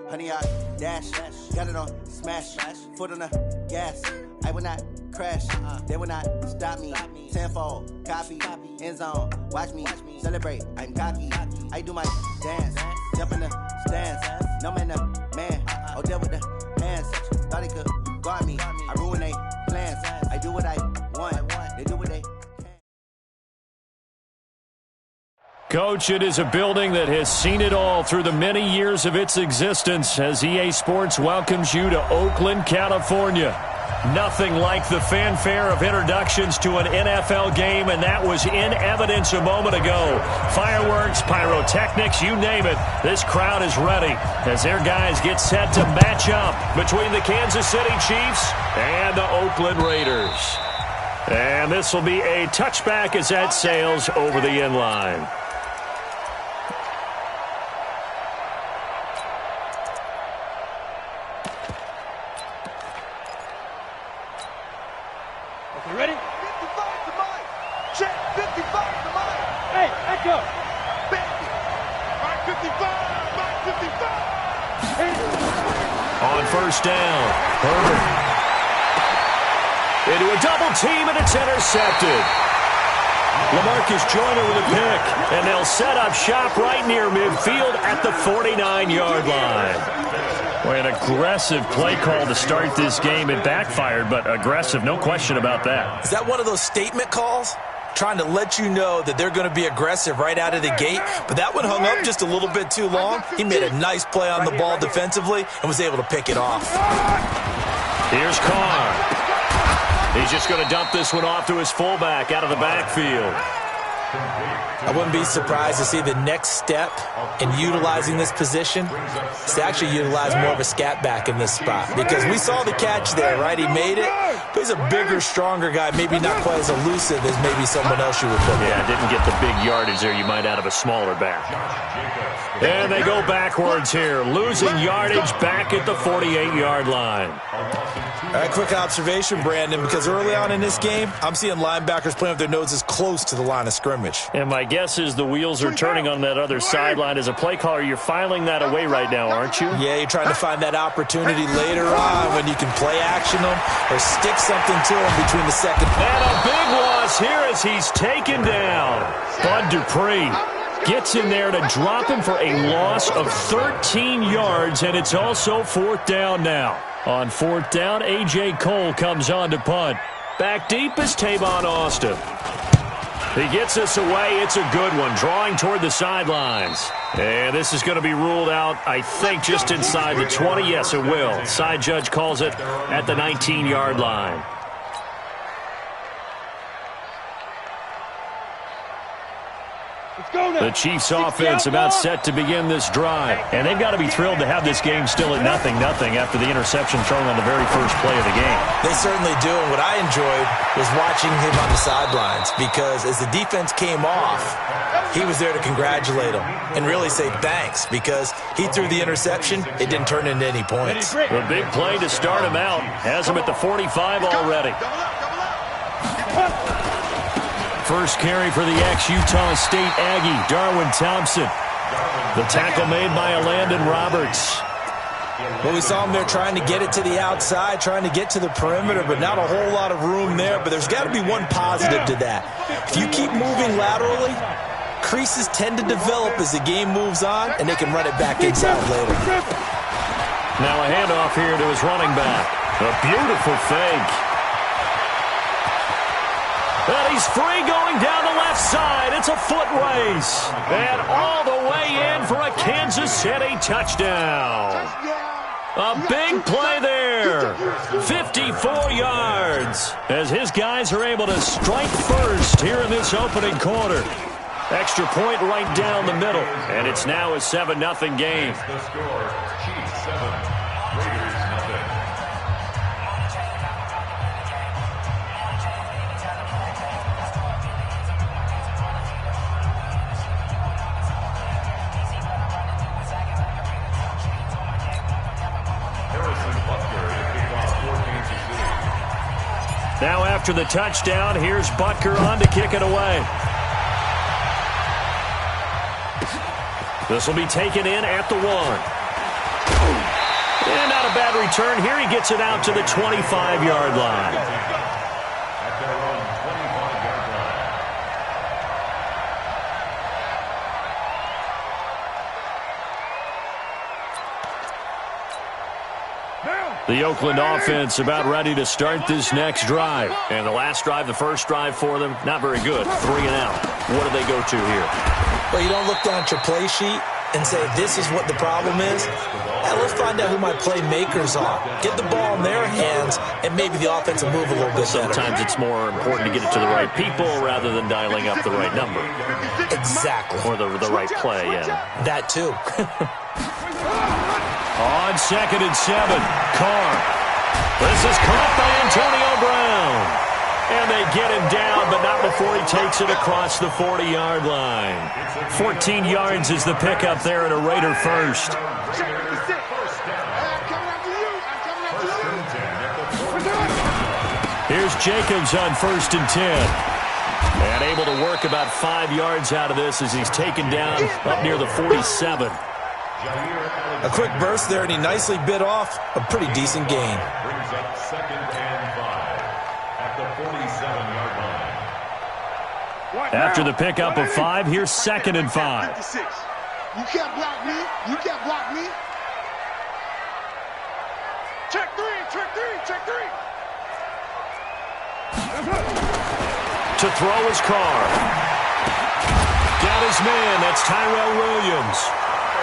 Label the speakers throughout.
Speaker 1: Honey, I dash, got it on smash, foot on the gas. I will not crash, they will not stop me. Tenfold, copy, end zone, watch me celebrate. I'm cocky, I do my dance, jump in the stands. No man, man, I'll deal with the hands. Thought he could guard me, I ruin they plans. I do what I want, they do what they.
Speaker 2: Coach, it is a building that has seen it all through the many years of its existence as EA Sports welcomes you to Oakland, California. Nothing like the fanfare of introductions to an NFL game, and that was in evidence a moment ago. Fireworks, pyrotechnics, you name it. This crowd is ready as their guys get set to match up between the Kansas City Chiefs and the Oakland Raiders. And this will be a touchback as that sails over the end line.
Speaker 3: Ready? 55 to Mike. Check. 55 to Mike. Hey, echo. 50. Mike 55. Mike 55.
Speaker 2: On first down, Herbert. Into a double team, and it's intercepted. LaMarcus Joyner with a pick, and they'll set up shop right near midfield at the 49-yard line. Boy, an aggressive play call to start this game. It backfired, but aggressive, no question about that.
Speaker 4: Is that one of those statement calls? Trying to let you know that they're going to be aggressive right out of the gate, but that one hung up just a little bit too long. He made a nice play on the ball defensively and was able to pick it off.
Speaker 2: Here's Carr. He's just going to dump this one off to his fullback out of the backfield.
Speaker 4: I wouldn't be surprised to see the next step in utilizing this position is to actually utilize more of a scat back in this spot, because we saw the catch there, right? He made it, but he's a bigger, stronger guy, maybe not quite as elusive as maybe someone else you would put in.
Speaker 2: Yeah, didn't get the big yardage there you might out of a smaller back. And they go backwards here, losing yardage back at the 48-yard line.
Speaker 4: All right, quick observation, Brandon, because early on in this game, I'm seeing linebackers playing with their noses close to the line of scrimmage.
Speaker 2: And my guess is the wheels are turning on that other sideline. As a play caller, you're filing that away right now, aren't you?
Speaker 4: Yeah, you're trying to find that opportunity later on when you can play action them or stick something to them between the second.
Speaker 2: And a big loss here as he's taken down. Bud Dupree gets in there to drop him for a loss of 13 yards, and it's also fourth down now. On fourth down, A.J. Cole comes on to punt. Back deep is Tavon Austin. He gets us away. It's a good one, drawing toward the sidelines. And this is going to be ruled out, I think, just inside the 20. Yes, it will. Side judge calls it at the 19-yard line. The Chiefs offense about set to begin this drive. And they've got to be thrilled to have this game still at 0-0 after the interception thrown on the very first play of the game.
Speaker 4: They certainly do. And what I enjoyed was watching him on the sidelines, because as the defense came off, he was there to congratulate them and really say thanks, because he threw the interception. It didn't turn into any points.
Speaker 2: The big play to start him out has him at the 45 already. First carry for the ex-Utah State Aggie, Darwin Thompson. The tackle made by Landon Roberts.
Speaker 4: Well, we saw him there trying to get it to the outside, trying to get to the perimeter, but not a whole lot of room there. But there's got to be one positive to that. If you keep moving laterally, creases tend to develop as the game moves on, and they can run it back inside later.
Speaker 2: Now a handoff here to his running back. A beautiful fake. And he's free going down the left side. It's a foot race. And all the way in for a Kansas City touchdown. A big play there. 54 yards as his guys are able to strike first here in this opening quarter. Extra point right down the middle. And it's now a 7-0 game.
Speaker 5: The score, Chiefs 7, Raiders nothing. Harrison Butler
Speaker 2: after the touchdown. Here's Butker on to kick it away. This will be taken in at the 1. And not a bad return here. He gets it out to the 25-yard line.
Speaker 5: At their own 25-yard line.
Speaker 2: The Oakland offense about ready to start this next drive. And the last drive, the first drive for them, not very good. 3 and out. What do they go to here?
Speaker 4: Well, you don't look down at your play sheet and say, this is what the problem is. Let's find out who my playmakers are. Get the ball in their hands, and maybe the offense will move a little bit better.
Speaker 2: Sometimes it's more important to get it to the right people rather than dialing up the right number.
Speaker 4: Exactly.
Speaker 2: Or the right play, yeah.
Speaker 4: That too.
Speaker 2: On 2nd and 7, Carr. This is caught by Antonio Brown. And they get him down, but not before he takes it across the 40-yard line. 14 yards is the pickup there at a Raider first. Here's Jacobs on 1st and 10. And able to work about 5 yards out of this as he's taken down up near the 47.
Speaker 4: A quick burst there, and he nicely bit off a pretty decent gain.
Speaker 5: Brings up 2nd and 5 at the 47-yard line.
Speaker 2: After the pickup of 5, here's 2nd and 5.
Speaker 3: You can't block me. You can't block me. Check 3, check 3, check 3.
Speaker 2: To throw his Carr. Got his man. That's Tyrell Williams.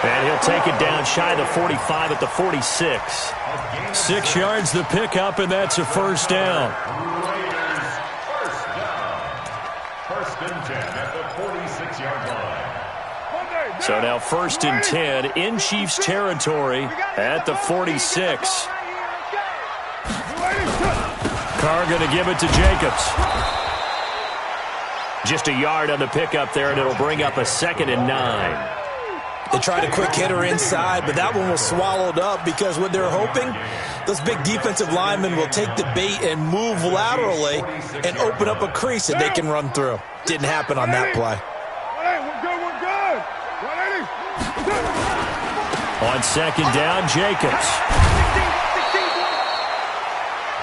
Speaker 2: And he'll take it down shy of the 45 at the 46. 6 yards the pickup, and that's a first down.
Speaker 5: Raiders first down. 1st and 10 at the 46-yard line.
Speaker 2: So now 1st and 10 in Chiefs territory at the 46. Carr going to give it to Jacobs. Just a yard on the pickup there, and it'll bring up a 2nd and 9.
Speaker 4: They tried a quick hitter inside, but that one was swallowed up because what they're hoping, those big defensive linemen will take the bait and move laterally and open up a crease that they can run through. Didn't happen on that play.
Speaker 2: On 2nd down, Jacobs.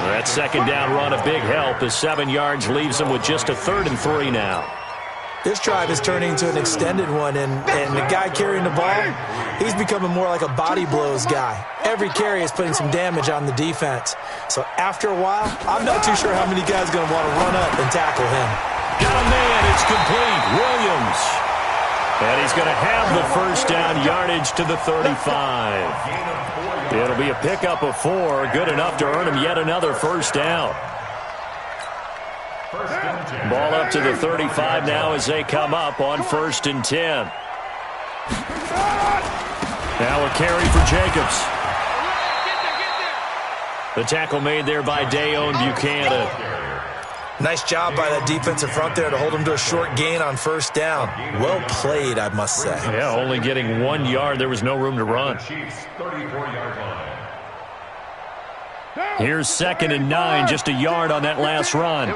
Speaker 2: That 2nd down run a big help as 7 yards leaves them with just a 3rd and 3 now.
Speaker 4: This drive is turning into an extended one, and the guy carrying the ball, he's becoming more like a body blows guy. Every carry is putting some damage on the defense. So after a while, I'm not too sure how many guys are going to want to run up and tackle him.
Speaker 2: Got a man. It's complete. Williams. And he's going to have the first down yardage to the 35. It'll be a pickup of 4. Good enough to earn him yet another first down. Ball up to the 35 now as they come up on 1st and 10. Now a carry for Jacobs. The tackle made there by Dayon Buchanan.
Speaker 4: Nice job by that defensive front there to hold him to a short gain on 1st down. Well played, I must say.
Speaker 2: Yeah, only getting 1 yard. There was no room to run. Here's 2nd and 9, just a yard on that last run.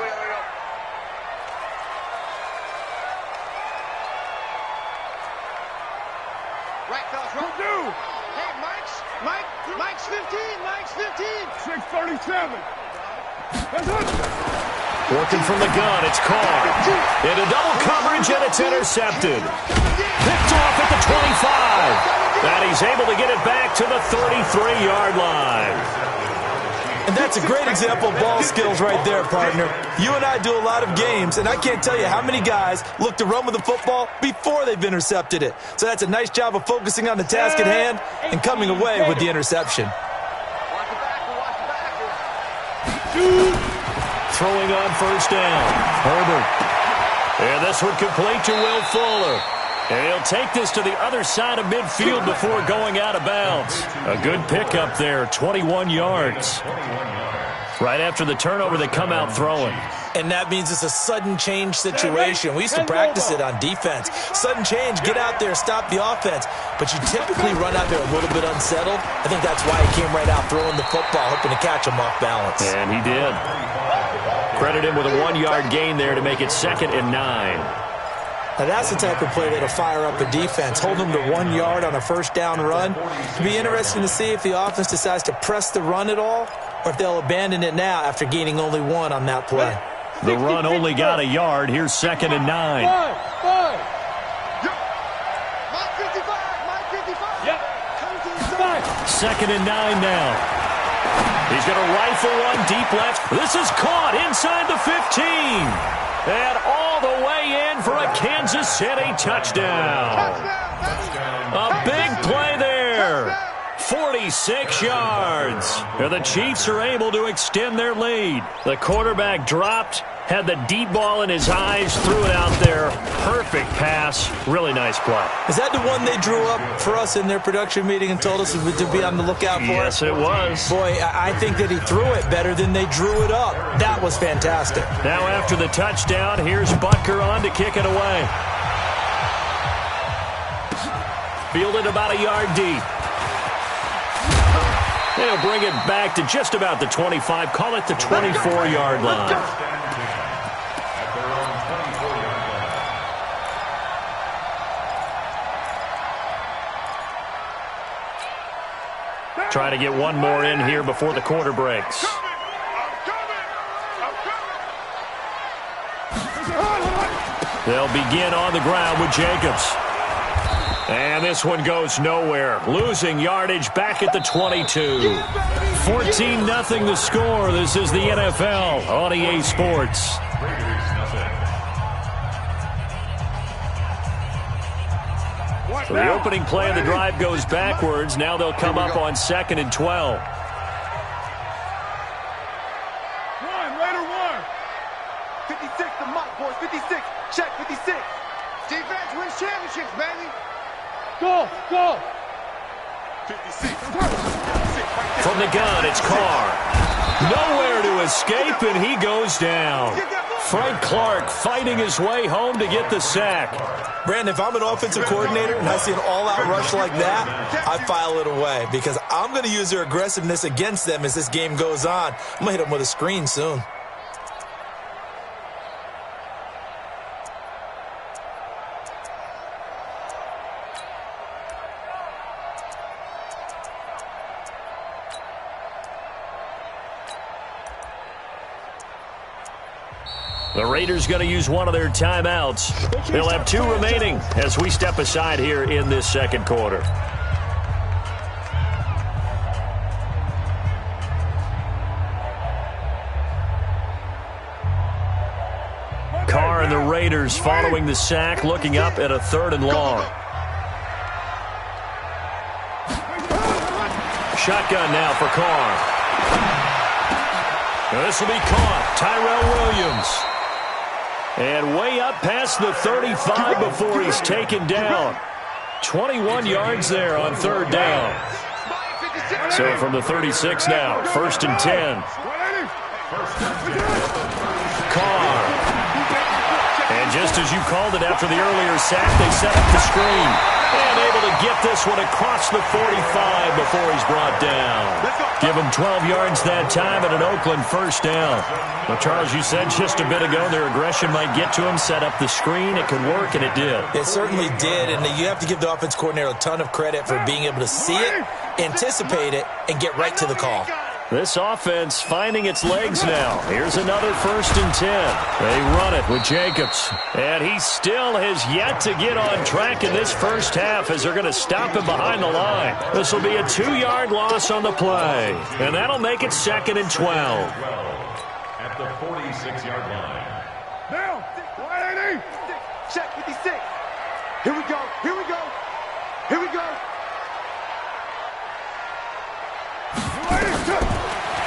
Speaker 3: Mike's 15, Mike's 15.
Speaker 6: 637.
Speaker 2: Working from the gun, it's Carr. Into double coverage, and it's intercepted. Picked off at the 25. And he's able to get it back to the 33-yard line.
Speaker 4: And that's a great example of ball skills right there, partner. You and I do a lot of games, and I can't tell you how many guys look to run with the football before they've intercepted it. So that's a nice job of focusing on the task at hand and coming away with the interception.
Speaker 2: Throwing on 1st down. Herbert. And this one complete to Will Fuller. And he'll take this to the other side of midfield before going out of bounds. A good pickup there, 21 yards. Right after the turnover, they come out throwing.
Speaker 4: And that means it's a sudden change situation. We used to practice it on defense. Sudden change, get out there, stop the offense. But you typically run out there a little bit unsettled. I think that's why he came right out throwing the football, hoping to catch him off balance.
Speaker 2: And he did. Credit him with a 1-yard gain there to make it 2nd and 9.
Speaker 4: Now that's the type of play that'll fire up a defense. Hold them to 1 yard on a first down run. It'll be interesting to see if the offense decides to press the run at all or if they'll abandon it now after gaining only 1 on that play.
Speaker 2: The run only got a yard. Here's 2nd and 9.
Speaker 3: Five. Yep.
Speaker 2: 2nd and 9 now. He's going to rifle one deep left. This is caught inside the 15. And all the way in for a Kansas City touchdown. A big play there. 46 yards. And the Chiefs are able to extend their lead. The quarterback dropped, had the deep ball in his eyes, threw it out there. Perfect pass. Really nice play.
Speaker 4: Is that the one they drew up for us in their production meeting and told us to be on the lookout for?
Speaker 2: Yes, it was.
Speaker 4: Boy, I think that he threw it better than they drew it up. That was fantastic.
Speaker 2: Now after the touchdown, here's Butker on to kick it away. Fielded about a yard deep. They'll bring it back to just about the 25. Call it the 24-yard line.
Speaker 5: At their own 24-yard line.
Speaker 2: Try to get one more in here before the quarter breaks. They'll begin on the ground with Jacobs. And this one goes nowhere. Losing yardage back at the 22. 14-0 the score. This is the NFL on EA Sports. So the opening play of the drive goes backwards. Now they'll come up on 2nd and 12.
Speaker 3: Raider one. 56 the Mike, boys. 56. Check 56. Defense wins championships, baby. Go. 56.
Speaker 2: From the gun, it's Carr. Nowhere to escape, and he goes down. Frank Clark fighting his way home to get the sack.
Speaker 4: Brandon, if I'm an offensive coordinator and I see an all-out rush like that, I file it away because I'm going to use their aggressiveness against them as this game goes on. I'm going to hit them with a screen soon.
Speaker 2: The Raiders going to use one of their timeouts. They'll have 2 remaining as we step aside here in this second quarter. Carr and the Raiders following the sack, looking up at a 3rd and long. Shotgun now for Carr. This will be caught. Tyrell Williams. And way up past the 35 before he's taken down. 21 yards there on 3rd down. So from the 36 now, 1st and 10. Carr. And just as you called it after the earlier sack, they set up the screen. And able to get this one across the 45 before he's brought down. Give him 12 yards that time and an Oakland 1st down. Well, Charles, you said just a bit ago their aggression might get to him, set up the screen. It could work, and it did.
Speaker 4: It certainly did, and you have to give the offense coordinator a ton of credit for being able to see it, anticipate it, and get right to the call.
Speaker 2: This offense finding its legs now. Here's another 1st and 10. They run it with Jacobs. And he still has yet to get on track in this first half as they're going to stop him behind the line. This will be a 2-yard loss on the play. And that'll make it 2nd and 12.
Speaker 5: At the 46-yard line.
Speaker 3: Now, 180. Check 56. Here we go.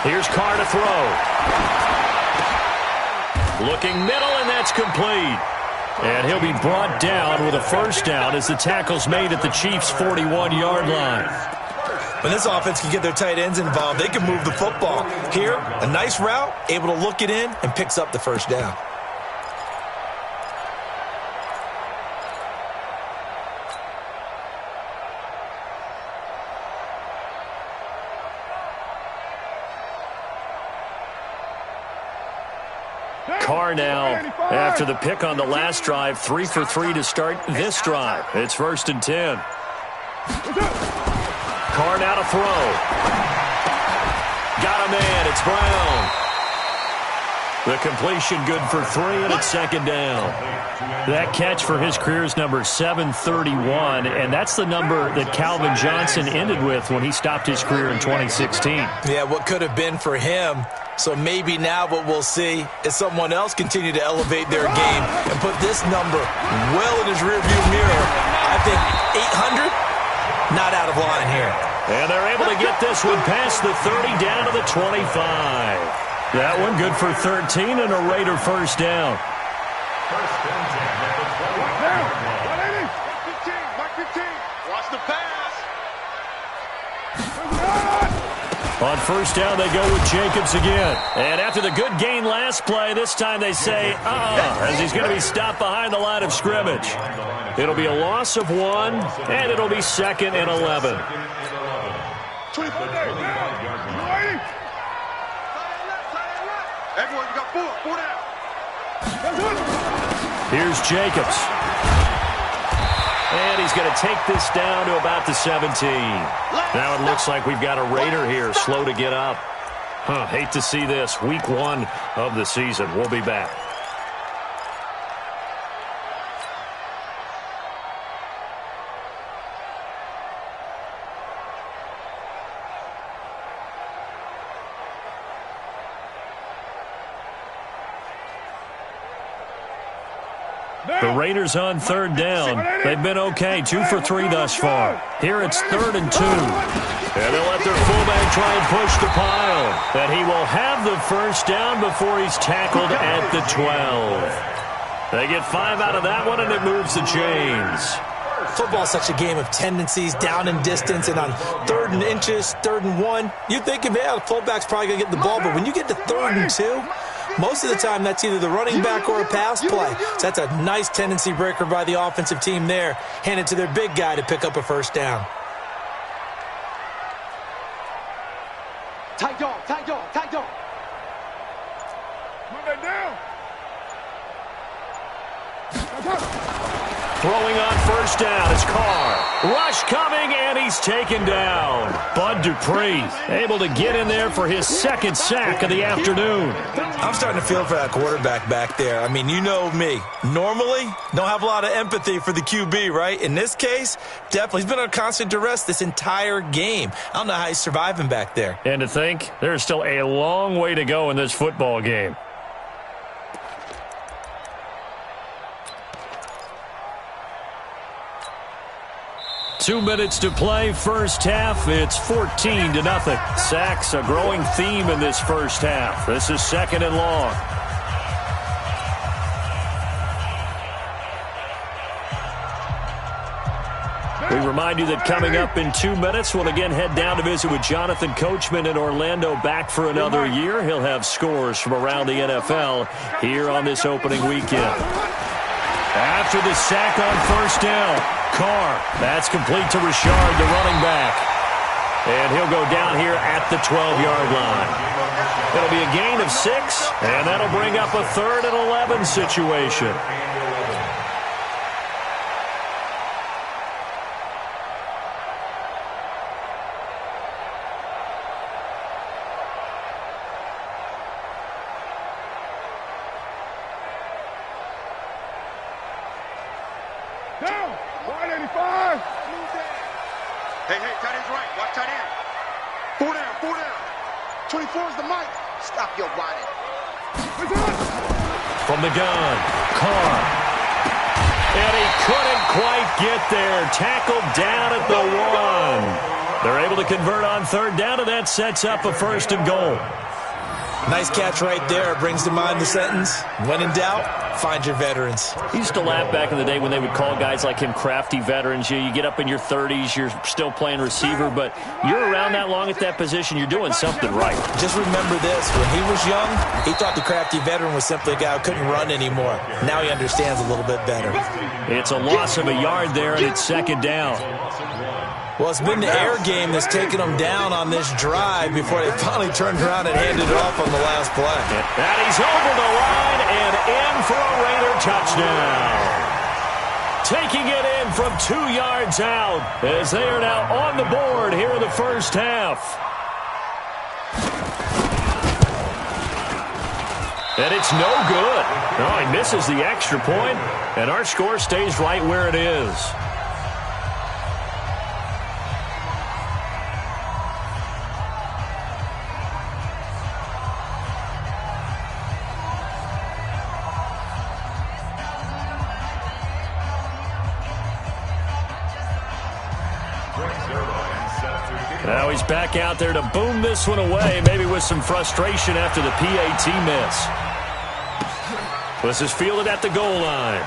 Speaker 2: Here's Carr to throw. Looking middle, and that's complete. And he'll be brought down with a 1st down as the tackle's made at the Chiefs' 41-yard line.
Speaker 4: When this offense can get their tight ends involved, they can move the football. Here, a nice route, able to look it in, and picks up the 1st down.
Speaker 2: Carr now, after the pick on the last drive, 3 for 3 to start this drive. It's 1st and 10. Carr now to throw. Got a man. It's Brown. The completion good for 3, and it's 2nd down. That catch for his career is number 731, and that's the number that Calvin Johnson ended with when he stopped his career in 2016.
Speaker 4: Yeah, what could have been for him. So maybe now what we'll see is someone else continue to elevate their game and put this number well in his rearview mirror. I think 800, not out of line here.
Speaker 2: And they're able to get this one past the 30 down to the 25. That one good for 13 and a Raider 1st down.
Speaker 5: First and 10 at the 20.
Speaker 3: Mike 15. Watch the pass.
Speaker 2: On 1st down, they go with Jacobs again. And after the good gain last play, this time they say, as he's going to be stopped behind the line of scrimmage. It'll be a loss of 1, and it'll be 2nd and 11.
Speaker 3: 24 Everyone, you got 4 down.
Speaker 2: Here's Jacobs. And he's going to take this down to about the 17. Now it looks like we've got a Raider here, slow to get up. Hate to see this. Week 1 of the season. We'll be back. The Raiders on 3rd down. They've been okay, 2 for 3 thus far. Here it's 3rd and 2. And they'll let their fullback try and push the pile. And he will have the 1st down before he's tackled at the 12. They get 5 out of that one, and it moves the chains.
Speaker 4: Football is such a game of tendencies, down and distance, and on 3rd and inches, 3rd and 1, you think, yeah, the fullback's probably going to get the ball, but when you get to 3rd and 2, most of the time that's either the running back or a pass play. So that's a nice tendency breaker by the offensive team there. Hand it to their big guy to pick up a 1st down.
Speaker 3: Tight dog. Move that down.
Speaker 2: Throwing on 1st down is Carr. Rush coming, and he's taken down. Bud Dupree able to get in there for his 2nd sack of the afternoon.
Speaker 4: I'm starting to feel for that quarterback back there. I mean, you know me. Normally, don't have a lot of empathy for the QB, right? In this case, definitely. He's been on constant duress this entire game. I don't know how he's surviving back there.
Speaker 2: And to think, there's still a long way to go in this football game. Two minutes to play, 1st half. It's 14-0. Sacks, a growing theme in this 1st half. This is 2nd and long. We remind you that coming up in 2 minutes, we'll again head down to visit with Jonathan Coachman in Orlando, back for another year. He'll have scores from around the NFL here on this opening weekend. After the sack on 1st down, Carr, that's complete to Richard, the running back. And he'll go down here at the 12-yard line. It'll be a gain of 6, and that'll bring up a 3rd and 11 situation.
Speaker 3: Down. 185. Hey, tight end's right. Watch tight end. 4 down. 24 is the mic. Stop your whining.
Speaker 2: From the gun, Carr. And he couldn't quite get there. Tackled down at the 1. They're able to convert on 3rd down, and that sets up a 1st and goal.
Speaker 4: Nice catch right there. Brings to mind the sentence, when in doubt, find your veterans.
Speaker 2: He used to laugh back in the day when they would call guys like him crafty veterans. You get up in your 30s, you're still playing receiver, but you're around that long at that position, you're doing something right.
Speaker 4: Just remember this. When he was young, he thought the crafty veteran was simply a guy who couldn't run anymore. Now he understands a little bit better.
Speaker 2: It's a loss of a yard there, and it's 2nd down.
Speaker 4: Well, it's been the air game that's taken them down on this drive before they finally turned around and handed it off on the last play.
Speaker 2: And he's over the line and in for a Raider touchdown. Taking it in from 2 yards out as they are now on the board here in the first half. And it's no good. No, he misses the extra point, and our score stays right where it is. Now he's back out there to boom this one away, maybe with some frustration after the PAT miss. This is fielded at the goal line.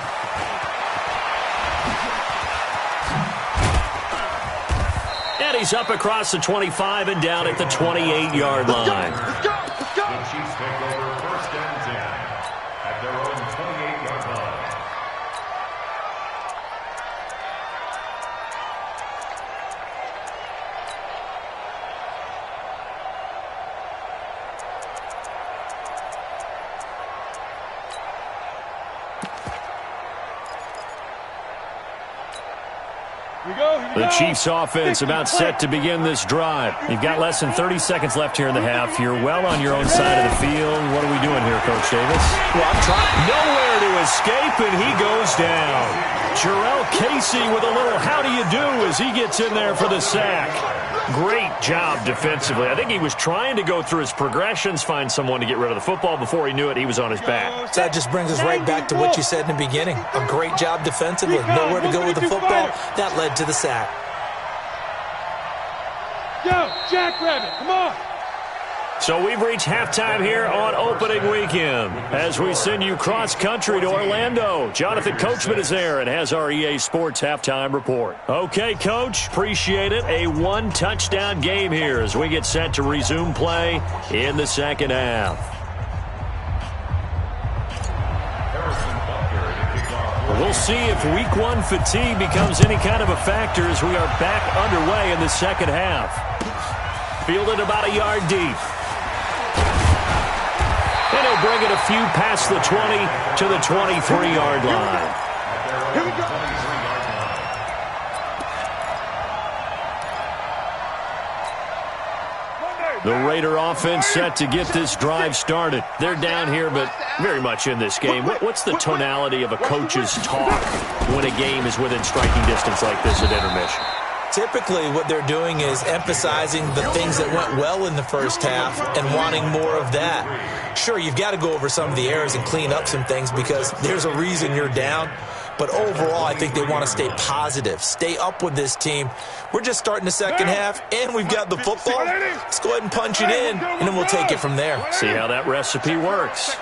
Speaker 2: And he's up across the 25 and down at the 28-yard line.
Speaker 3: Let's go! Let's go!
Speaker 5: The Chiefs take over 1st and 10 at their own 28-yard line.
Speaker 2: The Chiefs offense about set to begin this drive. You've got less than 30 seconds left here in the half. You're well on your own side of the field. What are we doing here, Coach Davis?
Speaker 4: Well, I'm trying.
Speaker 2: Nowhere to escape, and he goes down. Jarrell Casey with a little how do you do as he gets in there for the sack. Great job defensively. I think he was trying to go through his progressions, find someone to get rid of the football. Before he knew it, he was on his back.
Speaker 4: So that just brings us right back to what you said in the beginning. A great job defensively. Nowhere to go with the football. That led to the sack.
Speaker 3: Yo, Jackrabbit, come on!
Speaker 2: So we've reached halftime here on opening weekend as we send you cross-country to Orlando. Jonathan Coachman is there and has our EA Sports halftime report. Okay, Coach, appreciate it. A one-touchdown game here as we get set to resume play in the second half. We'll see if week one fatigue becomes any kind of a factor as we are back underway in the second half. Fielded about a yard deep. And he'll bring it a few past the 20 to the 23-yard line.
Speaker 3: Here we go!
Speaker 2: The Raider offense set to get this drive started. They're down here, but very much in this game. What's the tonality of a coach's talk when a game is within striking distance like this at intermission?
Speaker 4: Typically, what they're doing is emphasizing the things that went well in the first half and wanting more of that. Sure, you've got to go over some of the errors and clean up some things because there's a reason you're down. But overall, I think they want to stay positive, stay up with this team. We're just starting the second half, and we've got the football. Let's go ahead and punch it in, and then we'll take it from there.
Speaker 2: See how that recipe works.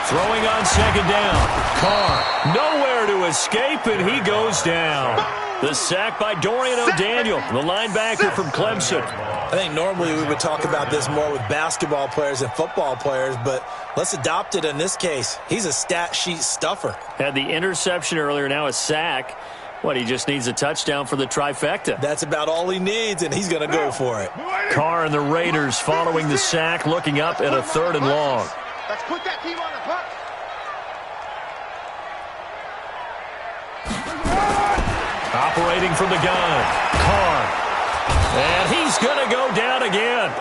Speaker 2: Throwing on second down. Carr, nowhere to escape, and he goes down. The sack by Dorian O'Daniel, the linebacker from Clemson.
Speaker 4: I think normally we would talk about this more with basketball players and football players, but let's adopt it in this case. He's a stat sheet stuffer.
Speaker 2: Had the interception earlier, now a sack. What, he just needs a touchdown for the trifecta.
Speaker 4: That's about all he needs, and he's going to go for it.
Speaker 2: Carr and the Raiders following the sack, looking up at a 3rd and long.
Speaker 3: Let's put that team on the puck.
Speaker 2: Operating from the gun, Carr. And he's going to go down again.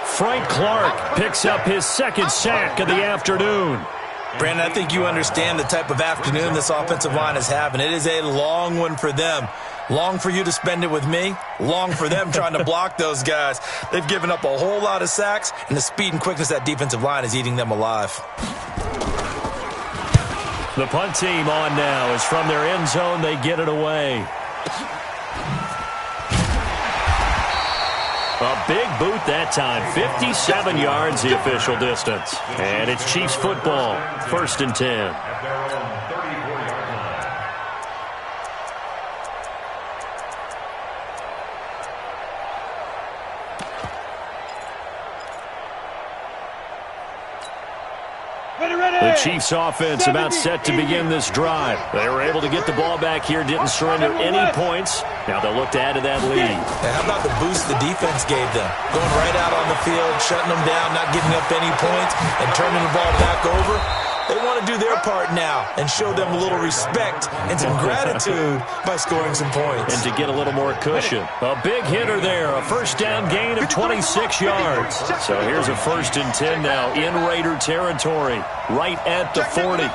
Speaker 2: Frank Clark picks up his 2nd sack of the afternoon.
Speaker 4: Brandon, I think you understand the type of afternoon this offensive line is having. It is a long one for them. Long for you to spend it with me. Long for them trying to block those guys. They've given up a whole lot of sacks, and the speed and quickness of that defensive line is eating them alive.
Speaker 2: The punt team on now is from their end zone. They get it away. A big boot that time. 57 yards the official distance. And it's Chiefs football. 1st and 10.
Speaker 5: At their own 34-yard line.
Speaker 2: The Chiefs offense about set to begin this drive. They were able to get the ball back here, didn't surrender any points. Now they'll look to add to that lead.
Speaker 4: And how about the boost the defense gave them? Going right out on the field, shutting them down, not giving up any points, and turning the ball back over. They want to do their part now and show them a little respect and some gratitude by scoring some points.
Speaker 2: And to get a little more cushion. A big hitter there, a first down gain of 26 yards. So here's a 1st and 10 now in Raider territory, right at the 40.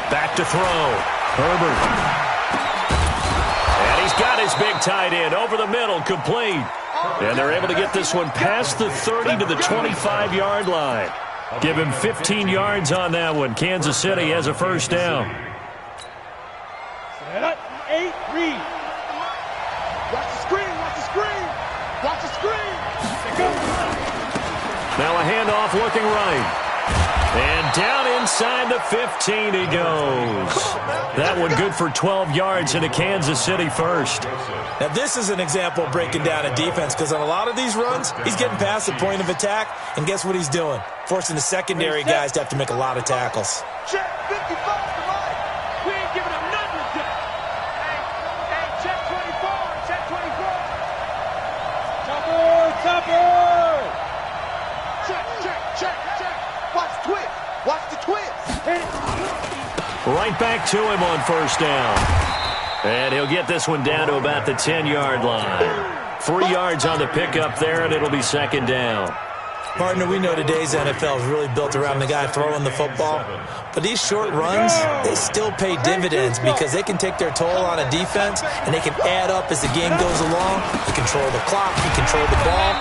Speaker 2: Back to throw. Herbert. And he's got his big tight end over the middle, complete. And they're able to get this one past the 30 to the 25-yard line. Give him 15 yards on that one. Kansas City has a first down.
Speaker 3: Set up, 8, read. Watch the screen, watch the screen. Watch the screen.
Speaker 2: Now a handoff looking right. And down inside the 15 he goes. That one good for 12 yards into Kansas City first.
Speaker 4: Now this is an example of breaking down a defense, because on a lot of these runs, he's getting past the point of attack, and guess what he's doing? Forcing the secondary guys to have to make a lot of tackles.
Speaker 3: Check 55 to Mike. We ain't giving him nothing to do. Hey, check 24, check 24. Topper. Check. Watch the twist. Watch the twist.
Speaker 2: Right back to him on first down. And he'll get this one down to about the 10-yard line. 3 yards on the pickup there, and it'll be second down.
Speaker 4: Partner, we know today's NFL is really built around the guy throwing the football. But these short runs, they still pay dividends because they can take their toll on a defense, and they can add up as the game goes along. You control the clock, you control the ball,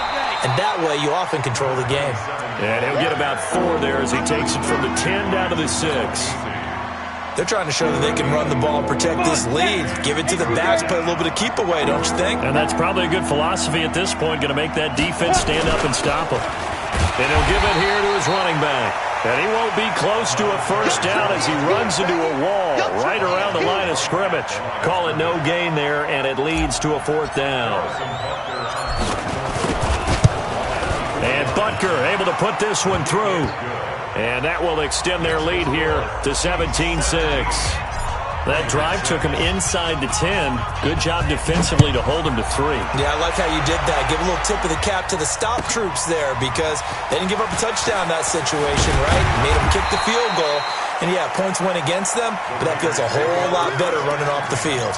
Speaker 4: and that way you often control the game.
Speaker 2: And he'll get about 4 there as he takes it from the 10 down to the 6.
Speaker 4: They're trying to show that they can run the ball, protect this lead, give it to the backs, play a little bit of keep away, don't you think?
Speaker 2: And that's probably a good philosophy at this point, going to make that defense stand up and stop him. And he'll give it here to his running back. And he won't be close to a first down as he runs into a wall right around the line of scrimmage. Call it no gain there, and it leads to a 4th down. And Butker able to put this one through. And that will extend their lead here to 17-6. That drive took him inside the 10. Good job defensively to hold him to 3.
Speaker 4: Yeah, I like how you did that. Give a little tip of the cap to the stop troops there, because they didn't give up a touchdown in that situation, right? Made them kick the field goal. And yeah, points went against them, but that feels a whole lot better running off the field.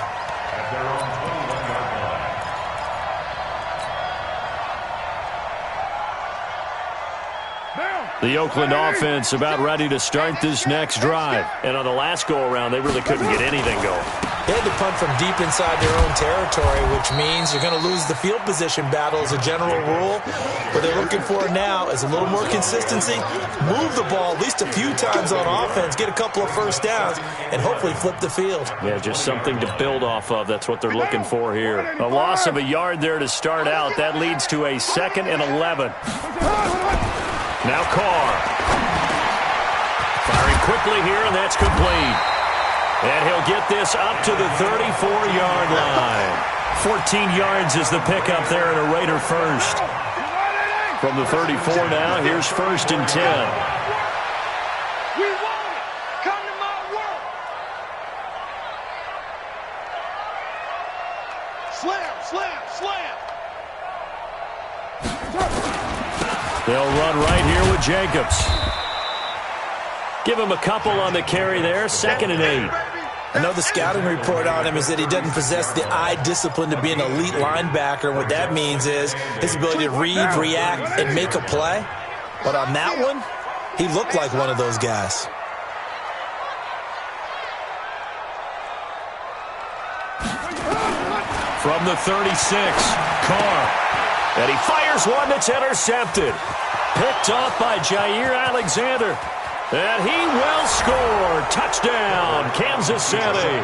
Speaker 2: The Oakland offense about ready to start this next drive. And on the last go-around, they really couldn't get anything going.
Speaker 4: They had to punt from deep inside their own territory, which means you're going to lose the field position battle as a general rule. What they're looking for now is a little more consistency, move the ball at least a few times on offense, get a couple of first downs, and hopefully flip the field.
Speaker 2: Yeah, just something to build off of. That's what they're looking for here. A loss of a yard there to start out. That leads to a 2nd and 11. Now Carr. Firing quickly here, and that's complete. And he'll get this up to the 34-yard line. 14 yards is the pickup there, and a Raider first. From the 34 now, here's 1st and 10.
Speaker 3: We want it. Come to my world. Slam.
Speaker 2: They'll run right here with Jacobs. Give him a couple on the carry there. 2nd and 8.
Speaker 4: I know the scouting report on him is that he doesn't possess the eye discipline to be an elite linebacker. What that means is his ability to read, react, and make a play. But on that one, he looked like one of those guys.
Speaker 2: From the 36, Carr. And he fires one that's intercepted. Picked off by Jair Alexander. And he will score. Touchdown, Kansas City.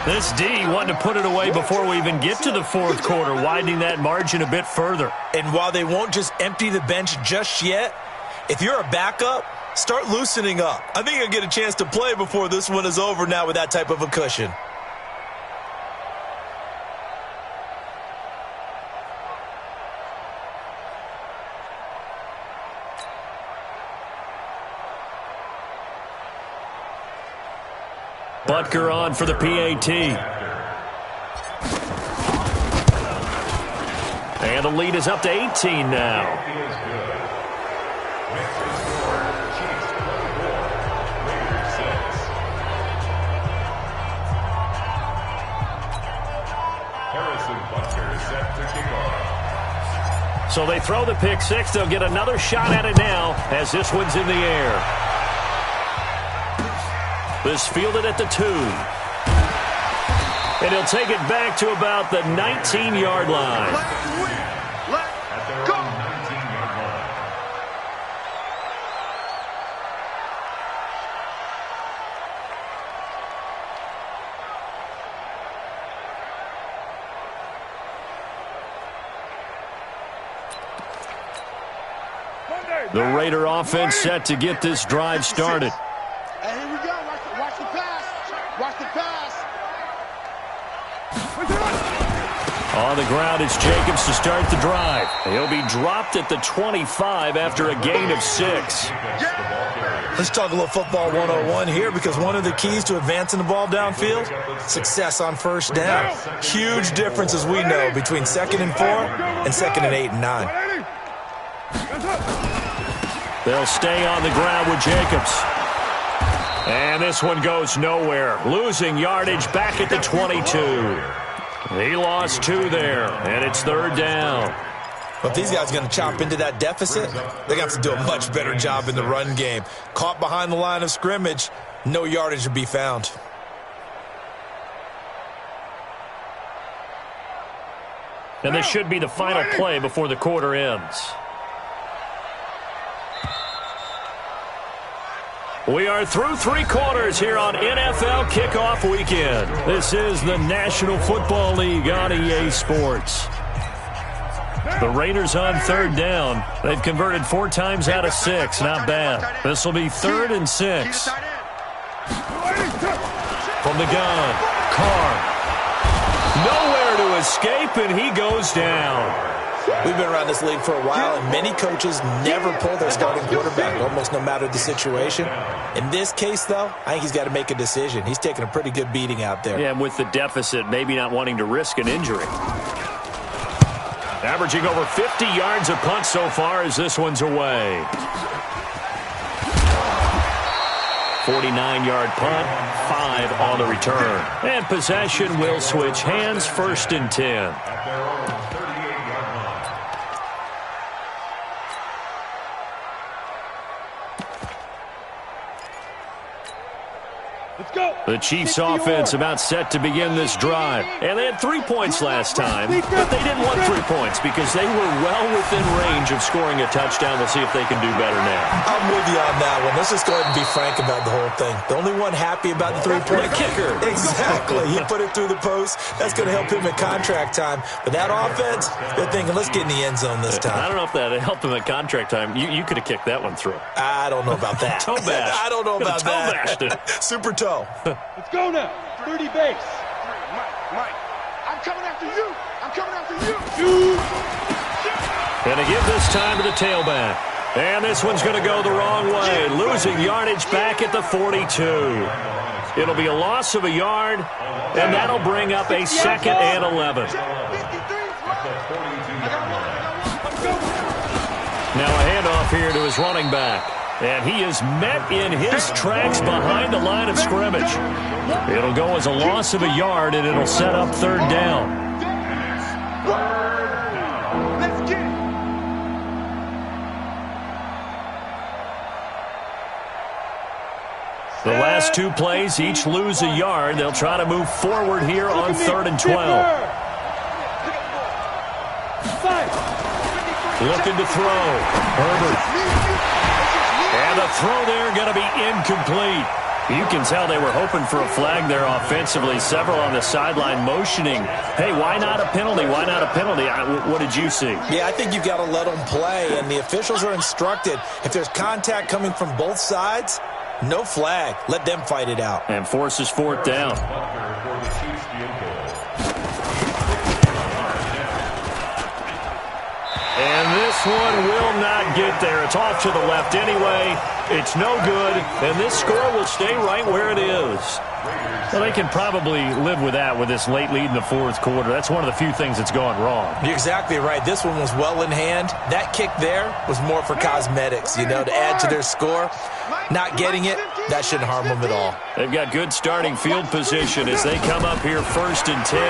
Speaker 2: This D wanted to put it away before we even get to the 4th quarter, widening that margin a bit further.
Speaker 4: And while they won't just empty the bench just yet, if you're a backup, start loosening up. I think you'll get a chance to play before this one is over now with that type of a cushion.
Speaker 2: Butker on for the PAT. And the lead is up to 18 now. So they throw the pick six. They'll get another shot at it now as this one's in the air. This fielded at the 2. And he'll take it back to about the 19-yard line.
Speaker 3: Let's go.
Speaker 2: The Raider offense set to get this drive started.
Speaker 3: And here we go. Watch the pass. Watch the pass.
Speaker 2: On the ground, it's Jacobs to start the drive. He'll be dropped at the 25 after a gain of 6.
Speaker 4: Let's talk a little football 101 here, because one of the keys to advancing the ball downfield, success on first down. Huge difference, as we know, between 2nd and 4 and 2nd and 8 and 9.
Speaker 2: They'll stay on the ground with Jacobs. And this one goes nowhere. Losing yardage back at the 22. He lost 2 there, and it's 3rd down.
Speaker 4: But if these guys are going to chop into that deficit, they're going to have to do a much better job in the run game. Caught behind the line of scrimmage, no yardage to be found.
Speaker 2: And this should be the final play before the quarter ends. We are through 3 quarters here on NFL Kickoff Weekend. This is the National Football League on EA Sports. The Raiders on 3rd down. They've converted 4 times out of 6. Not bad. This will be 3rd and 6. From the gun, Carr. Nowhere to escape, and he goes down.
Speaker 4: We've been around this league for a while, and many coaches never pull their starting quarterback, almost no matter the situation. In this case, though, I think he's got to make a decision. He's taking a pretty good beating out there.
Speaker 2: Yeah, and with the deficit, maybe not wanting to risk an injury. Averaging over 50 yards a punt so far as this one's away. 49-yard punt, 5 on the return. And possession will switch hands, 1st and 10. The Chiefs offense about set to begin this drive. And they had 3 points last time, but they didn't want 3 points because they were well within range of scoring a touchdown. We'll see if they can do better now.
Speaker 4: I'm with you on that one. Let's just go ahead and be frank about the whole thing. The only one happy about the 3-point
Speaker 2: kicker.
Speaker 4: Exactly. He put it through the post. That's going to help him in contract time. But that offense, they're thinking, let's get in the end zone this time.
Speaker 2: I don't know if that helped him at contract time. You could have kicked that one through.
Speaker 4: I don't know about that.
Speaker 2: Toe bash.
Speaker 4: I don't know about that.
Speaker 2: Toe bashed it.
Speaker 4: Super toe.
Speaker 3: Let's go now. 30 base. Mike. I'm coming after you. I'm coming after you.
Speaker 2: Gonna give this time to the tailback. And this one's going to go the wrong way. Losing yardage back at the 42. It'll be a loss of a yard, and that'll bring up a 2nd and 11. Now a handoff here to his running back. And he is met in his tracks behind the line of scrimmage. It'll go as a loss of a yard, and it'll set up 3rd down.
Speaker 3: Let's get it.
Speaker 2: The last 2 plays each lose a yard. They'll try to move forward here on 3rd and 12. Looking to throw. Herbert. And the throw there going to be incomplete. You can tell they were hoping for a flag there offensively. Several on the sideline motioning, hey, why not a penalty? Why not a penalty? What did you see?
Speaker 4: Yeah, I think you've got to let them play, and the officials are instructed, if there's contact coming from both sides, no flag. Let them fight it out.
Speaker 2: And forces 4th down. And this one will not get there. It's off to the left anyway, It's no good, and this score will stay right where it is. Well, they can probably live with that with this late lead in the fourth quarter. That's one of the few things that's gone wrong.
Speaker 4: You're exactly right. This one was well in hand. That kick there was more for cosmetics, to add to their score. Not getting it, that shouldn't harm them at all.
Speaker 2: They've got good starting field position as they come up here 1st and 10,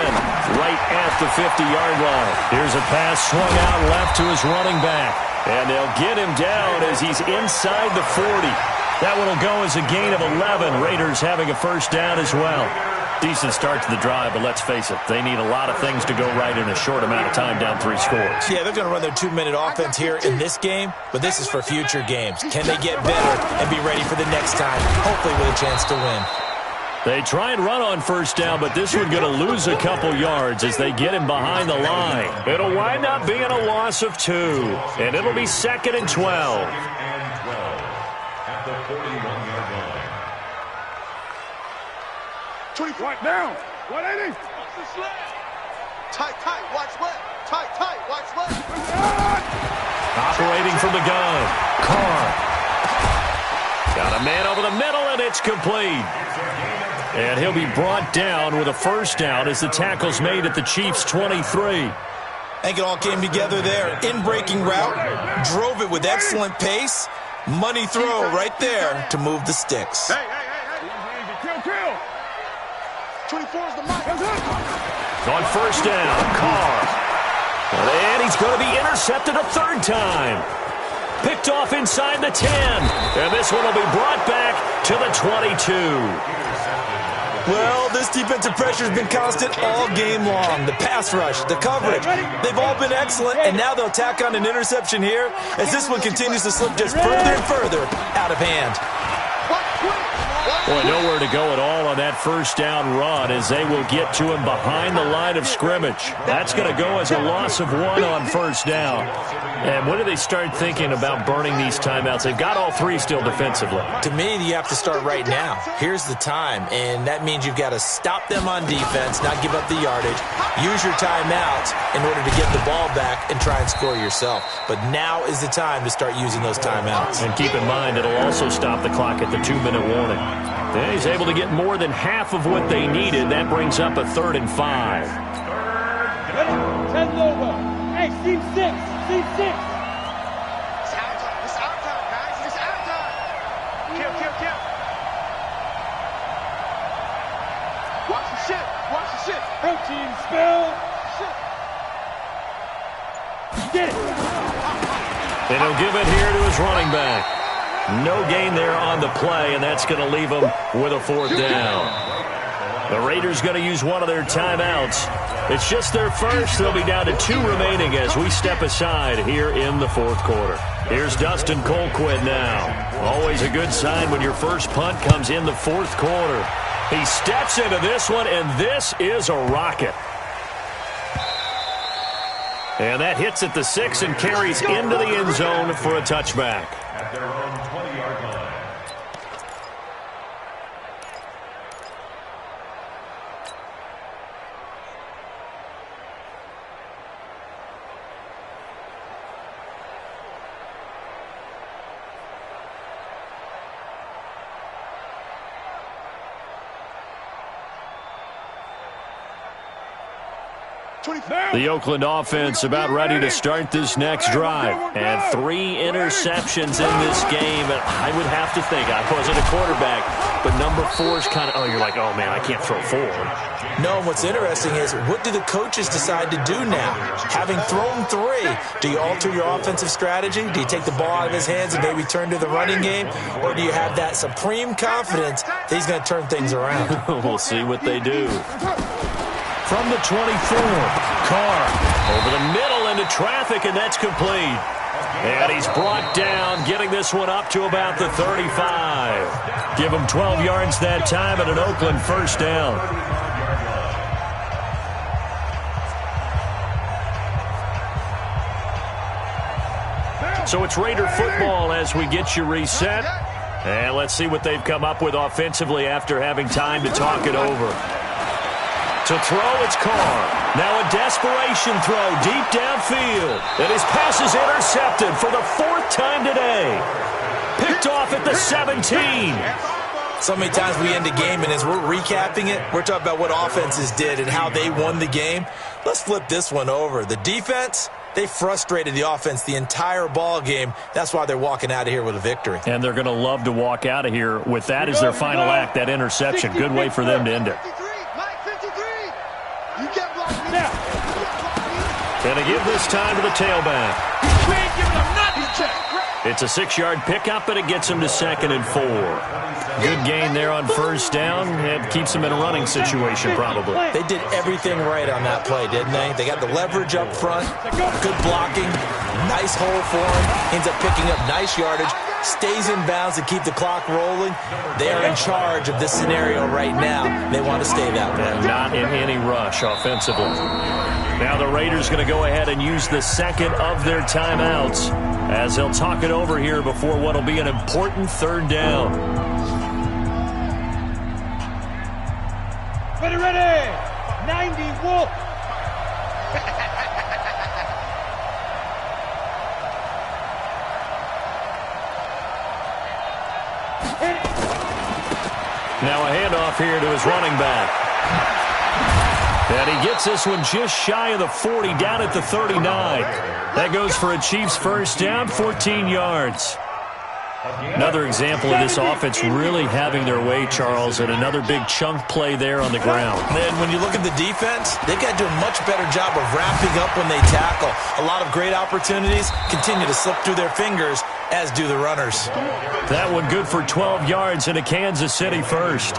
Speaker 2: right at the 50-yard line. Here's a pass swung out left to his running back, and they'll get him down as he's inside the 40. That one will go as a gain of 11. Raiders having a first down as well. Decent start to the drive, but let's face it, they need a lot of things to go right in a short amount of time, down 3 scores.
Speaker 4: Yeah, they're going to run their 2-minute offense here in this game, but this is for future games. Can they get better and be ready for the next time, hopefully with a chance to win?
Speaker 2: They try and run on first down, but this one's going to lose a couple yards as they get him behind the line. It'll wind up being a loss of 2, and it'll be 2nd and 12.
Speaker 3: 20 point down. 180. Tight, watch left. Tight, watch left.
Speaker 2: Operating from the gun. Carr. Got a man over the middle, and it's complete. And he'll be brought down with a first down as the tackle's made at the Chiefs' 23.
Speaker 4: I think it all came together there. In-breaking route, drove it with excellent pace. Money throw right there to move the sticks.
Speaker 3: Hey. Kill. 24 is the mark.
Speaker 2: On first down, Carr. And he's going to be intercepted a 3rd time. Picked off inside the 10. And this one will be brought back to the 22.
Speaker 4: Well, this defensive pressure has been constant all game long. The pass rush, the coverage, they've all been excellent, and now they'll tack on an interception here as this one continues to slip just further and further out of hand.
Speaker 2: Boy, nowhere to go at all on that first down run as they will get to him behind the line of scrimmage. That's going to go as a loss of 1 on first down. And when do they start thinking about burning these timeouts? They've got all 3 still defensively.
Speaker 4: To me, you have to start right now. Here's the time, and that means you've got to stop them on defense, not give up the yardage, use your timeouts in order to get the ball back and try and score yourself. But now is the time to start using those timeouts.
Speaker 2: And keep in mind, it'll also stop the clock at the 2-minute warning. And he's able to get more than half of what they needed. That brings up a 3rd and 5.
Speaker 6: 10 over. Hey, seam 6. Seam 6.
Speaker 3: It's our time, guys. It's our time. Kill. Watch the shit.
Speaker 6: Protein spill. Get it.
Speaker 2: And he'll give it here to his running back. No gain there on the play, and that's going to leave them with a 4th down. The Raiders going to use one of their timeouts. It's just their first. They'll be down to 2 remaining as we step aside here in the 4th quarter. Here's Dustin Colquitt now. Always a good sign when your first punt comes in the 4th quarter. He steps into this one, and this is a rocket. And that hits at the 6 and carries into the end zone for a touchback.
Speaker 5: At their own 20-yard line.
Speaker 2: The Oakland offense about ready to start this next drive. And 3 interceptions in this game. And I would have to think, I wasn't a quarterback, but number 4 is kind of, you're like, oh, man, I can't throw 4.
Speaker 4: No, and what's interesting is, what do the coaches decide to do now? Having thrown 3, do you alter your offensive strategy? Do you take the ball out of his hands and maybe turn to the running game? Or do you have that supreme confidence that he's going to turn things around?
Speaker 2: We'll see what they do. From the 24, Carr over the middle into traffic, and that's complete. And he's brought down, getting this one up to about the 35. Give him 12 yards that time and an Oakland first down. So it's Raider football as we get you reset. And let's see what they've come up with offensively after having time to talk it over. To throw, it's Carr. Now a desperation throw deep downfield. And his pass is intercepted for the 4th time today. Picked picked off at the 17.
Speaker 4: So many times we end a game, and as we're recapping it, we're talking about what offenses did and how they won the game. Let's flip this one over. The defense, they frustrated the offense the entire ball game. That's why they're walking out of here with a victory.
Speaker 2: And they're going to love to walk out of here with that as their final act, that interception. Good way for them to end it. And they give this time to the tailback. It's a 6-yard pickup, and it gets them to 2nd and 4. Good gain there on first down. It keeps them in a running situation, probably.
Speaker 4: They did everything right on that play, didn't they? They got the leverage up front, good blocking, nice hole for him, ends up picking up nice yardage, stays in bounds to keep the clock rolling. They are in charge of this scenario right now. They want to stay that way.
Speaker 2: And not in any rush offensively. Now the Raiders going to go ahead and use the second of their timeouts as they'll talk it over here before what will be an important 3rd down.
Speaker 6: Ready, 90, Wolf.
Speaker 2: Now a handoff here to his running back. And he gets this one just shy of the 40, down at the 39. That goes for a Chiefs first down, 14 yards. Another example of this offense really having their way, Charles, and another big chunk play there on the ground.
Speaker 4: And when you look at the defense, they've got to do a much better job of wrapping up when they tackle. A lot of great opportunities continue to slip through their fingers, as do the runners.
Speaker 2: That one good for 12 yards in a Kansas City first.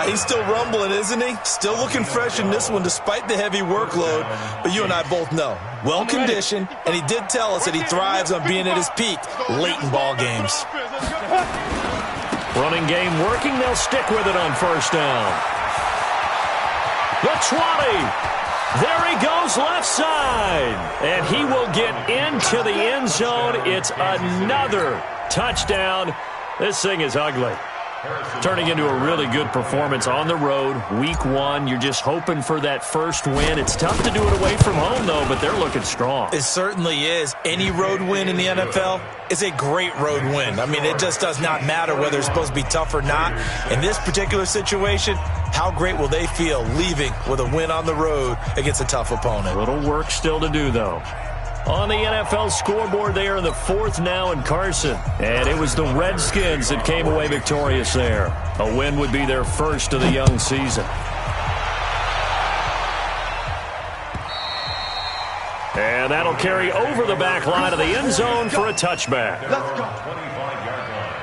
Speaker 4: He's still rumbling, isn't he? Still looking fresh in this one despite the heavy workload. But you and I both know, well-conditioned, and he did tell us that he thrives on being at his peak late in ball games.
Speaker 2: Running game working. They'll stick with it on first down. The 20. There he goes left side. And he will get into the end zone. It's another touchdown. This thing is ugly. Turning into a really good performance on the road. Week 1, you're just hoping for that first win. It's tough to do it away from home, though, but they're looking strong.
Speaker 4: It certainly is. Any road win in the NFL is a great road win. I mean, it just does not matter whether it's supposed to be tough or not. In this particular situation, how great will they feel leaving with a win on the road against a tough opponent?
Speaker 2: A little work still to do, though. On the NFL scoreboard, they are in the 4th now in Carson. And it was the Redskins that came away victorious there. A win would be their first of the young season. And that'll carry over the back line of the end zone for a touchback.
Speaker 3: Let's go.
Speaker 5: 25-yard line.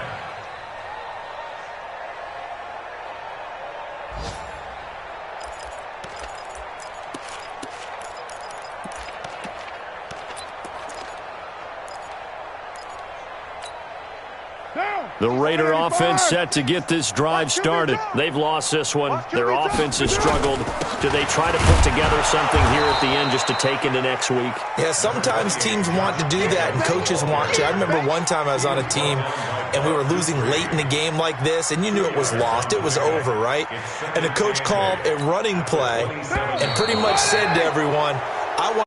Speaker 2: The Raider offense set to get this drive started. They've lost this one. Their offense has struggled. Do they try to put together something here at the end just to take into next week?
Speaker 4: Yeah, sometimes teams want to do that and coaches want to. I remember one time I was on a team and we were losing late in the game like this, and you knew it was lost. It was over, right? And the coach called a running play and pretty much said to everyone, I want